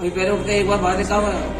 कोई पैर उठते एक बार बाहर देखा हुआ है?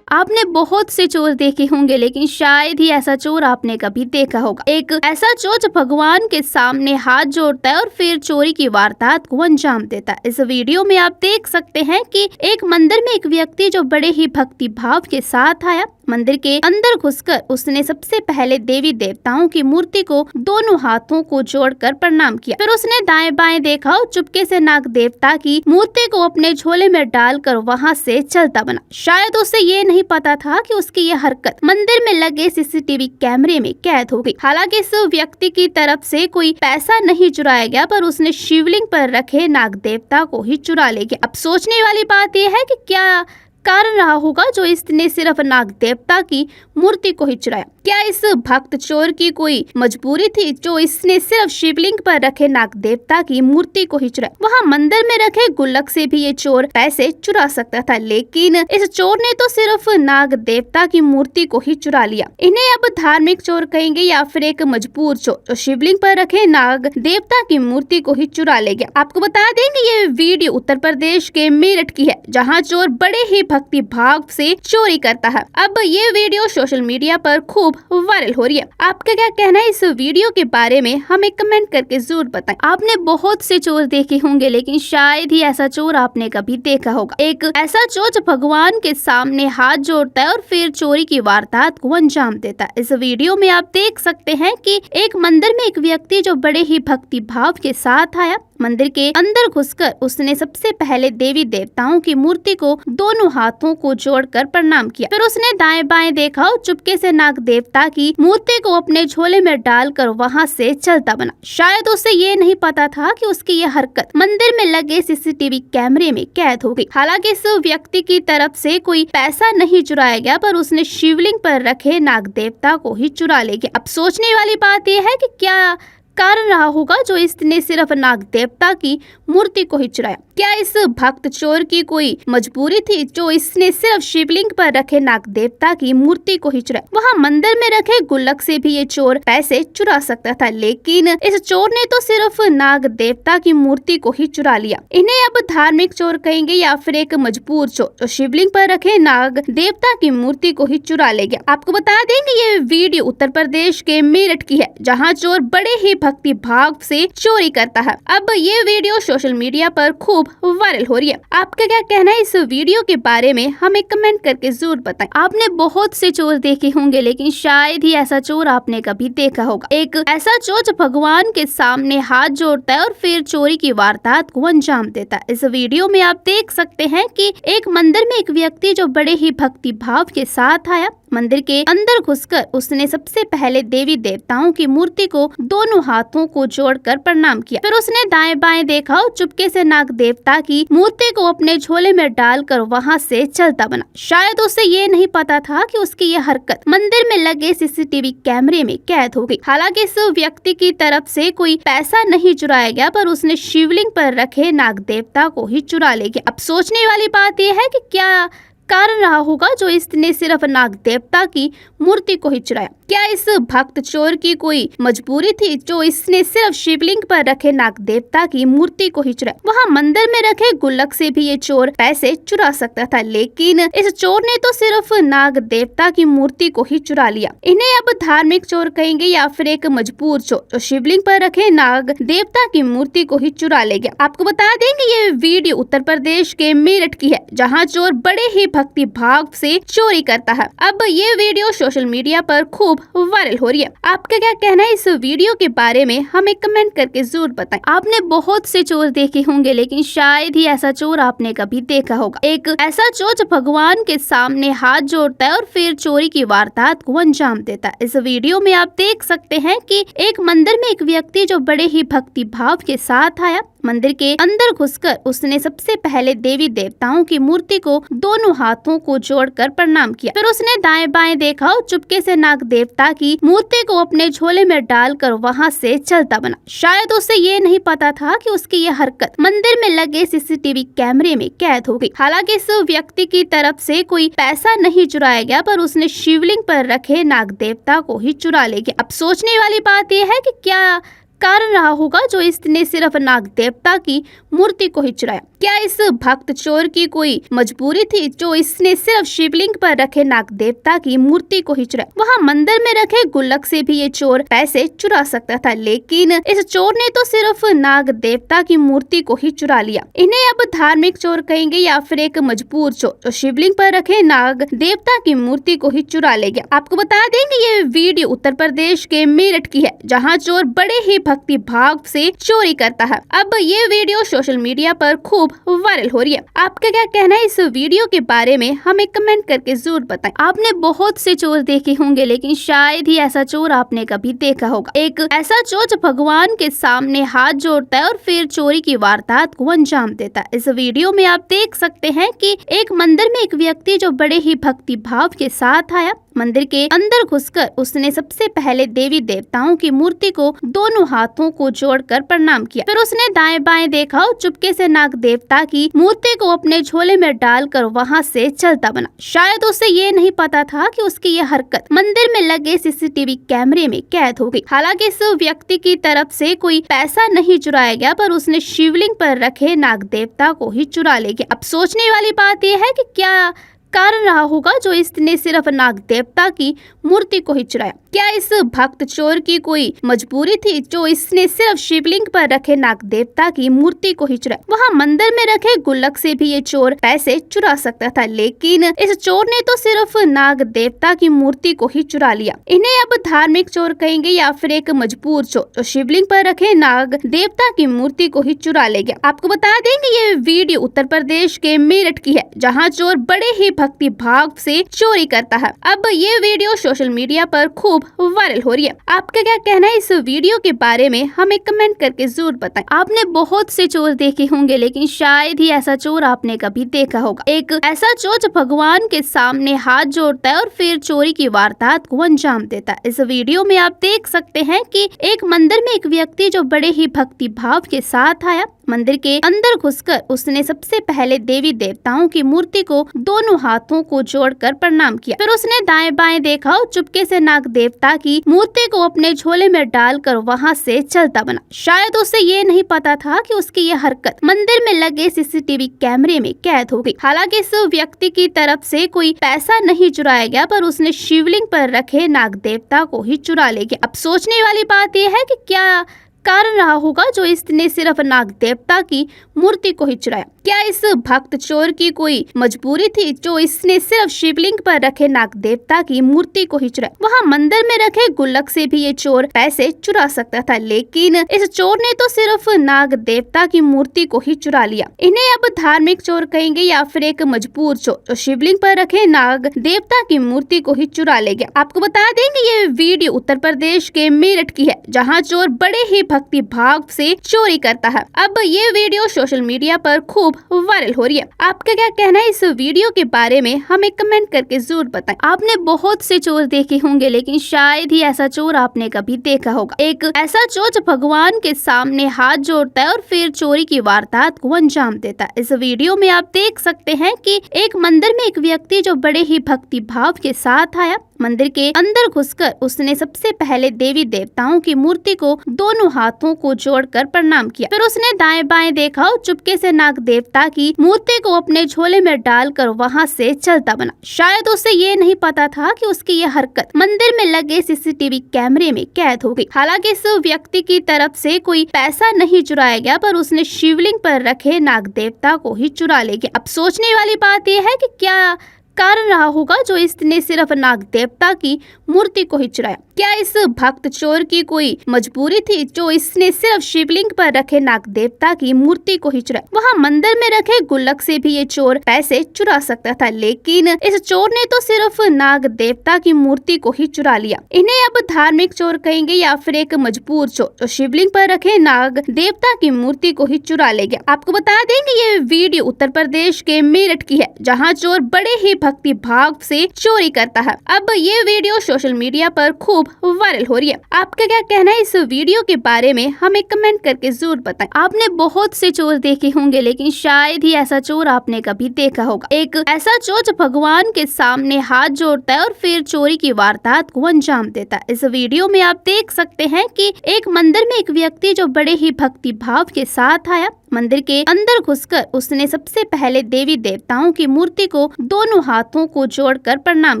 आपने बहुत से चोर देखे होंगे, लेकिन शायद ही ऐसा चोर आपने कभी देखा होगा। एक ऐसा चोर जो भगवान के सामने हाथ जोड़ता है और फिर चोरी की वारदात को अंजाम देता है। इस वीडियो में आप देख सकते हैं कि एक मंदिर में एक व्यक्ति जो बड़े ही भक्ति भाव के साथ आया। मंदिर के अंदर घुसकर उसने सबसे पहले देवी देवताओं की मूर्ति को दोनों हाथों को जोड़कर प्रणाम किया। फिर उसने दाएं बाएं देखा और चुपके से नाग देवता की मूर्ति को अपने झोले में डालकर वहां से चलता बना। शायद उसे ये नहीं पता था कि उसकी यह हरकत मंदिर में लगे सीसीटीवी कैमरे में कैद हो गई। हालांकि इस व्यक्ति की तरफ से कोई पैसा नहीं चुराया गया, पर उसने शिवलिंग पर रखे नाग देवता को ही चुरा ले गया। अब सोचने वाली बात यह है कि क्या कारण रहा होगा जो इसने सिर्फ नाग देवता की मूर्ति को ही चुराया। क्या इस भक्त चोर की कोई मजबूरी थी जो इसने सिर्फ शिवलिंग पर रखे नाग देवता की मूर्ति को ही चुराया? वहाँ मंदिर में रखे गुल्लक से भी ये चोर पैसे चुरा सकता था, लेकिन इस चोर ने तो सिर्फ नाग देवता की मूर्ति को ही चुरा लिया। इन्हें अब धार्मिक चोर कहेंगे या फिर एक मजबूर चोर जो शिवलिंग पर रखे नाग देवता की मूर्ति को ही चुरा ले गया। आपको बता देंगे ये वीडियो उत्तर प्रदेश के मेरठ की है, जहाँ चोर बड़े ही भक्ति भाव से चोरी करता है। अब ये वीडियो सोशल मीडिया पर खूब वायरल हो रही है। आपका क्या कहना है इस वीडियो के बारे में, हमें कमेंट करके जरूर बताएं। आपने बहुत से चोर देखे होंगे, लेकिन शायद ही ऐसा चोर आपने कभी देखा होगा। एक ऐसा चोर जो भगवान के सामने हाथ जोड़ता है और फिर चोरी की वारदात को अंजाम देता है। इस वीडियो में आप देख सकते हैं कि एक मंदिर में एक व्यक्ति जो बड़े ही भक्ति भाव के साथ आया। मंदिर के अंदर घुसकर उसने सबसे पहले देवी देवताओं की मूर्ति को दोनों हाथों को जोड़कर प्रणाम किया। फिर उसने दाएं बाएं देखा और चुपके से नाग देवता की मूर्ति को अपने झोले में डालकर वहां से चलता बना। शायद उसे ये नहीं पता था कि उसकी यह हरकत मंदिर में लगे सीसीटीवी कैमरे में कैद हो गई। हालांकि इस व्यक्ति की तरफ से कोई पैसा नहीं चुराया गया, पर उसने शिवलिंग पर रखे नाग देवता को ही चुरा ले गया। अब सोचने वाली बात यह है कि क्या कारण रहा होगा जो इसने सिर्फ नाग देवता की मूर्ति को ही चुराया? क्या इस भक्त चोर की कोई मजबूरी थी जो इसने सिर्फ शिवलिंग पर रखे नाग देवता की मूर्ति को ही चुराया? वहाँ मंदिर में रखे गुल्लक से भी ये चोर पैसे चुरा सकता था, लेकिन इस चोर ने तो सिर्फ नाग देवता की मूर्ति को ही चुरा लिया। इन्हें अब धार्मिक चोर कहेंगे या फिर एक मजबूर चोर जो शिवलिंग पर रखे नाग देवता की मूर्ति को ही चुरा ले गया। आपको बता देंगे ये वीडियो उत्तर प्रदेश के मेरठ की है, जहाँ चोर बड़े ही भक्ति भाव से चोरी करता है। अब ये वीडियो सोशल मीडिया पर खूब वायरल हो रही है। आपका क्या कहना है इस वीडियो के बारे में, हमें कमेंट करके जरूर बताएं। आपने बहुत से चोर देखे होंगे, लेकिन शायद ही ऐसा चोर आपने कभी देखा होगा। एक ऐसा चोर जो भगवान के सामने हाथ जोड़ता है और फिर चोरी की वारदात को अंजाम देता है। इस वीडियो में आप देख सकते हैं कि एक मंदिर में एक व्यक्ति जो बड़े ही भक्ति भाव के साथ आया। मंदिर के अंदर घुसकर उसने सबसे पहले देवी देवताओं की मूर्ति को दोनों हाथों को जोड़कर प्रणाम किया। फिर उसने दाएं बाएं देखा और चुपके से नाग देवता की मूर्ति को अपने झोले में डालकर वहां से चलता बना। शायद उसे ये नहीं पता था कि उसकी यह हरकत मंदिर में लगे सीसीटीवी कैमरे में कैद हो गई। हालांकि इस व्यक्ति की तरफ से कोई पैसा नहीं चुराया गया, पर उसने शिवलिंग पर रखे नाग देवता को ही चुरा ले गया। अब सोचने वाली बात यह है कि क्या कारण रहा होगा जो इसने सिर्फ नाग देवता की मूर्ति को ही चुराया? क्या इस भक्त चोर की कोई मजबूरी थी जो इसने सिर्फ शिवलिंग पर रखे नाग देवता की मूर्ति को ही चुराया? वहाँ मंदिर में रखे गुल्लक से भी ये चोर पैसे चुरा सकता था, लेकिन इस चोर ने तो सिर्फ नाग देवता की मूर्ति को ही चुरा लिया। इन्हें अब धार्मिक चोर कहेंगे या फिर एक मजबूर चोर जो शिवलिंग पर रखे नाग देवता की मूर्ति को ही चुरा ले गया। आपको बता देंगे ये वीडियो उत्तर प्रदेश के मेरठ की है, जहाँ चोर बड़े ही भक्ति भाव से चोरी करता है। अब ये वीडियो सोशल मीडिया पर खूब वायरल हो रही है। आपका क्या कहना है इस वीडियो के बारे में, हमें कमेंट करके जरूर बताएं। आपने बहुत से चोर देखे होंगे, लेकिन शायद ही ऐसा चोर आपने कभी देखा होगा। एक ऐसा चोर जो भगवान के सामने हाथ जोड़ता है और फिर चोरी की वारदात को अंजाम देता है। इस वीडियो में आप देख सकते हैं कि एक मंदिर में एक व्यक्ति जो बड़े ही भक्ति भाव के साथ आया। मंदिर के अंदर घुसकर उसने सबसे पहले देवी देवताओं की मूर्ति को दोनों हाथों को जोड़कर प्रणाम किया। फिर उसने दाएं बाएं देखा और चुपके से नाग देवता की मूर्ति को अपने झोले में डालकर वहां से चलता बना। शायद उसे ये नहीं पता था कि उसकी यह हरकत मंदिर में लगे सीसीटीवी कैमरे में कैद हो गई। हालांकि इस व्यक्ति की तरफ से कोई पैसा नहीं चुराया गया, पर उसने शिवलिंग पर रखे नाग देवता को ही चुरा ले गया। अब सोचने वाली बात यह है कि क्या कारण रहा होगा जो इसने सिर्फ नाग देवता की मूर्ति को ही चुराया। क्या इस भक्त चोर की कोई मजबूरी थी जो इसने सिर्फ शिवलिंग पर रखे नाग देवता की मूर्ति को ही चुराया? वहाँ मंदिर में रखे गुल्लक से भी ये चोर पैसे चुरा सकता था, लेकिन इस चोर ने तो सिर्फ नाग देवता की मूर्ति को ही चुरा लिया। इन्हें अब धार्मिक चोर कहेंगे या फिर एक मजबूर चोर जो शिवलिंग पर रखे नाग देवता की मूर्ति को ही चुरा ले गया। आपको बता देंगे ये वीडियो उत्तर प्रदेश के मेरठ की है, जहाँ चोर बड़े ही भक्ति भाव से चोरी करता है। अब ये वीडियो सोशल मीडिया पर खूब वायरल हो रही है। आपका क्या कहना है इस वीडियो के बारे में हमें कमेंट करके जरूर बताएं। आपने बहुत से चोर देखे होंगे, लेकिन शायद ही ऐसा चोर आपने कभी देखा होगा। एक ऐसा चोर जो भगवान के सामने हाथ जोड़ता है और फिर चोरी की वारदात को अंजाम देता है। इस वीडियो में आप देख सकते हैं कि एक मंदिर में एक व्यक्ति जो बड़े ही भक्ति भाव के साथ आया। मंदिर के अंदर घुसकर उसने सबसे पहले देवी देवताओं की मूर्ति को दोनों हाथों को जोड़कर प्रणाम किया। फिर उसने दाएं बाएं देखा और चुपके से नाग देवता की मूर्ति को अपने झोले में डालकर वहां से चलता बना। शायद उसे ये नहीं पता था कि उसकी यह हरकत मंदिर में लगे सीसीटीवी कैमरे में कैद हो गई। हालांकि इस व्यक्ति की तरफ से कोई पैसा नहीं चुराया गया, पर उसने शिवलिंग पर रखे नाग देवता को ही चुरा ले गया। अब सोचने वाली बात यह है कि क्या कारण रहा होगा जो इसने सिर्फ नाग देवता की मूर्ति को ही चुराया। क्या इस भक्त चोर की कोई मजबूरी थी जो इसने सिर्फ शिवलिंग पर रखे नाग देवता की मूर्ति को ही चुराया? वहाँ मंदिर में रखे गुल्लक से भी ये चोर पैसे चुरा सकता था, लेकिन इस चोर ने तो सिर्फ नाग देवता की मूर्ति को ही चुरा लिया। इन्हें अब धार्मिक चोर कहेंगे या फिर एक मजबूर चोर जो शिवलिंग पर रखे नाग देवता की मूर्ति को ही चुरा ले गया। आपको बता देंगे ये वीडियो उत्तर प्रदेश के मेरठ की है, जहाँ चोर बड़े ही भक्ति भाव से चोरी करता है। अब ये वीडियो सोशल मीडिया पर खूब वायरल हो रही है। आपका क्या कहना है इस वीडियो के बारे में हमें कमेंट करके जरूर बताएं। आपने बहुत से चोर देखे होंगे, लेकिन शायद ही ऐसा चोर आपने कभी देखा होगा। एक ऐसा चोर जो भगवान के सामने हाथ जोड़ता है और फिर चोरी की वारदात को अंजाम देता है। इस वीडियो में आप देख सकते हैं कि एक मंदिर में एक व्यक्ति जो बड़े ही भक्ति भाव के साथ आया। मंदिर के अंदर घुसकर उसने सबसे पहले देवी देवताओं की मूर्ति को दोनों हाथों को जोड़कर प्रणाम किया। फिर उसने दाएं बाएं देखा और चुपके से नाग देवता की मूर्ति को अपने झोले में डालकर वहां से चलता बना। शायद उसे ये नहीं पता था कि उसकी यह हरकत मंदिर में लगे सीसीटीवी कैमरे में कैद हो गई। हालांकि इस व्यक्ति की तरफ से कोई पैसा नहीं चुराया गया, पर उसने शिवलिंग पर रखे नाग देवता को ही चुरा ले गया। अब सोचने वाली बात यह है कि क्या कारण रहा होगा जो इसने सिर्फ नाग देवता की मूर्ति को ही चुराया। क्या इस भक्त चोर की कोई मजबूरी थी जो इसने सिर्फ शिवलिंग पर रखे नाग देवता की मूर्ति को ही चुराया? वहाँ मंदिर में रखे गुल्लक से भी ये चोर पैसे चुरा सकता था, लेकिन इस चोर ने तो सिर्फ नाग देवता की मूर्ति को ही चुरा लिया। इन्हें अब धार्मिक चोर कहेंगे या फिर एक मजबूर चोर जो शिवलिंग पर रखे नाग देवता की मूर्ति को ही चुरा ले गया। आपको बता देंगे ये वीडियो उत्तर प्रदेश के मेरठ की है, जहाँ चोर बड़े ही भक्ति भाव से चोरी करता है। अब ये वीडियो सोशल मीडिया पर खूब वायरल हो रही है। आपका क्या कहना है इस वीडियो के बारे में हमें कमेंट करके जरूर बताएं। आपने बहुत से चोर देखे होंगे, लेकिन शायद ही ऐसा चोर आपने कभी देखा होगा। एक ऐसा चोर जो भगवान के सामने हाथ जोड़ता है और फिर चोरी की वारदात को अंजाम देता है। इस वीडियो में आप देख सकते हैं कि एक मंदिर में एक व्यक्ति जो बड़े ही भक्ति भाव के साथ आया। मंदिर के अंदर घुसकर उसने सबसे पहले देवी देवताओं की मूर्ति को दोनों हाथों को जोड़कर प्रणाम किया। फिर उसने दाएं बाएं देखा और चुपके से नाग देवता की मूर्ति को अपने झोले में डालकर वहां से चलता बना। शायद उसे ये नहीं पता था कि उसकी यह हरकत मंदिर में लगे सीसीटीवी कैमरे में कैद हो गई। हालांकि इस व्यक्ति की तरफ से कोई पैसा नहीं चुराया गया, पर उसने शिवलिंग पर रखे नाग देवता को ही चुरा ले गया। अब सोचने वाली बात यह है कि क्या कारण रहा होगा जो इसने सिर्फ नाग देवता की मूर्ति को ही चुराया। क्या इस भक्त चोर की कोई मजबूरी थी जो इसने सिर्फ शिवलिंग पर रखे नाग देवता की मूर्ति को ही चुराया? वहाँ मंदिर में रखे गुल्लक से भी ये चोर पैसे चुरा सकता था, लेकिन इस चोर ने तो सिर्फ नाग देवता की मूर्ति को ही चुरा लिया। इन्हें अब धार्मिक चोर कहेंगे या फिर एक मजबूर चोर जो शिवलिंग पर रखे नाग देवता की मूर्ति को ही चुरा ले गया? आपको बता देंगे ये वीडियो उत्तर प्रदेश के मेरठ की है, जहाँ चोर बड़े ही भक्ति भाव से चोरी करता है। अब ये वीडियो सोशल मीडिया पर खूब वायरल हो रही है। आपका क्या कहना है इस वीडियो के बारे में हमें कमेंट करके जरूर बताएं। आपने बहुत से चोर देखे होंगे, लेकिन शायद ही ऐसा चोर आपने कभी देखा होगा। एक ऐसा चोर जो भगवान के सामने हाथ जोड़ता है और फिर चोरी की वारदात को अंजाम देता है। इस वीडियो में आप देख सकते हैं कि एक मंदिर में एक व्यक्ति जो बड़े ही भक्ति भाव के साथ आया। मंदिर के अंदर घुसकर उसने सबसे पहले देवी देवताओं की मूर्ति को दोनों हाथों को जोड़कर प्रणाम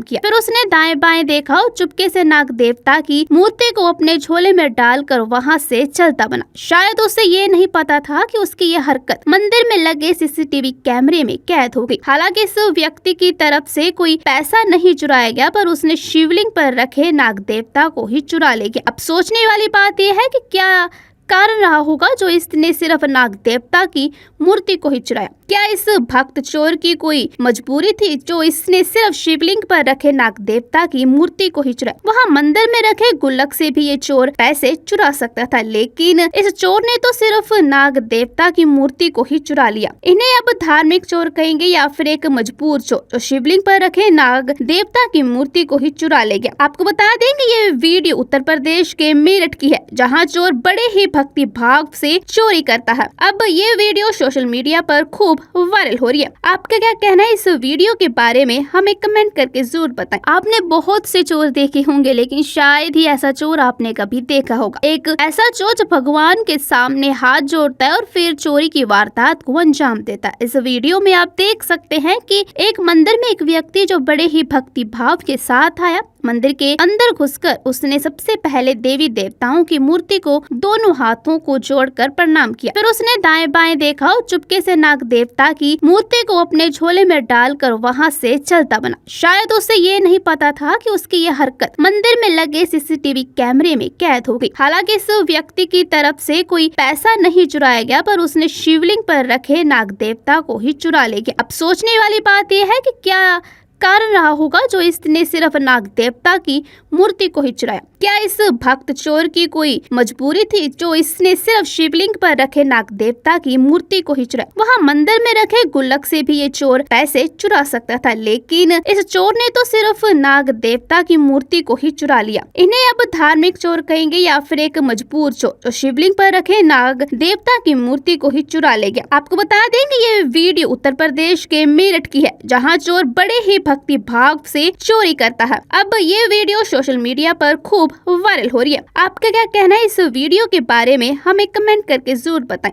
किया। फिर उसने दाएं बाएं देखा और चुपके से नाग देवता की मूर्ति को अपने झोले में डालकर वहां से चलता बना। शायद उसे ये नहीं पता था कि उसकी यह हरकत मंदिर में लगे सीसीटीवी कैमरे में कैद हो गई। हालांकि इस व्यक्ति की तरफ से कोई पैसा नहीं चुराया गया, पर उसने शिवलिंग पर रखे नाग देवता को ही चुरा ले गया। अब सोचने वाली बात यह है कि क्या कारण रहा होगा जो इसने सिर्फ नाग देवता की मूर्ति को ही चुराया? क्या इस भक्त चोर की कोई मजबूरी थी जो इसने सिर्फ शिवलिंग पर रखे नाग देवता की मूर्ति को ही चुराया? वहाँ मंदिर में रखे गुल्लक से भी ये चोर पैसे चुरा सकता था, लेकिन इस चोर ने तो सिर्फ नाग देवता की मूर्ति को ही चुरा लिया। इन्हें अब धार्मिक चोर कहेंगे या फिर एक मजबूर चोर जो शिवलिंग पर रखे नाग देवता की मूर्ति को ही चुरा ले गया? आपको बता देंगे ये वीडियो उत्तर प्रदेश के मेरठ की है, जहाँ चोर बड़े ही भक्ति भाव से चोरी करता है। अब ये वीडियो सोशल मीडिया पर खूब वायरल हो रही है। आपका क्या कहना है इस वीडियो के बारे में हमें कमेंट करके जरूर बताएं। आपने बहुत से चोर देखे होंगे, लेकिन शायद ही ऐसा चोर आपने कभी देखा होगा। एक ऐसा चोर जो भगवान के सामने हाथ जोड़ता है और फिर चोरी की वारदात को अंजाम देता है। इस वीडियो में आप देख सकते हैं कि एक मंदिर में एक व्यक्ति जो बड़े ही भक्ति भाव के साथ आया। मंदिर के अंदर घुसकर उसने सबसे पहले देवी देवताओं की मूर्ति को दोनों हाथों को जोड़कर प्रणाम किया। फिर उसने दाएं बाएं देखा और चुपके से नाग देवता की मूर्ति को अपने झोले में डालकर वहां से चलता बना। शायद उसे ये नहीं पता था कि उसकी यह हरकत मंदिर में लगे सीसीटीवी कैमरे में कैद हो गई। हालांकि इस व्यक्ति की तरफ से कोई पैसा नहीं चुराया गया, पर उसने शिवलिंग पर रखे नाग देवता को ही चुरा ले गया। अब सोचने वाली बात यह है कि क्या कारण रहा होगा जो इसने सिर्फ नाग देवता की मूर्ति को ही चुराया? क्या इस भक्त चोर की कोई मजबूरी थी जो इसने सिर्फ शिवलिंग पर रखे नाग देवता की मूर्ति को ही चुराया? वहाँ मंदिर में रखे गुल्लक से भी ये चोर पैसे चुरा सकता था, लेकिन इस चोर ने तो सिर्फ नाग देवता की मूर्ति को ही चुरा लिया। इन्हें अब धार्मिक चोर कहेंगे या फिर एक मजबूर चोर जो शिवलिंग पर रखे नाग देवता की मूर्ति को ही चुरा ले गया? आपको बता देंगे ये वीडियो उत्तर प्रदेश के मेरठ की है, जहाँ चोर बड़े ही भक्ति भाव से चोरी करता है। अब ये वीडियो सोशल मीडिया पर खूब वायरल हो रही है। आपका क्या कहना है इस वीडियो के बारे में हमें कमेंट करके जरूर बताएं।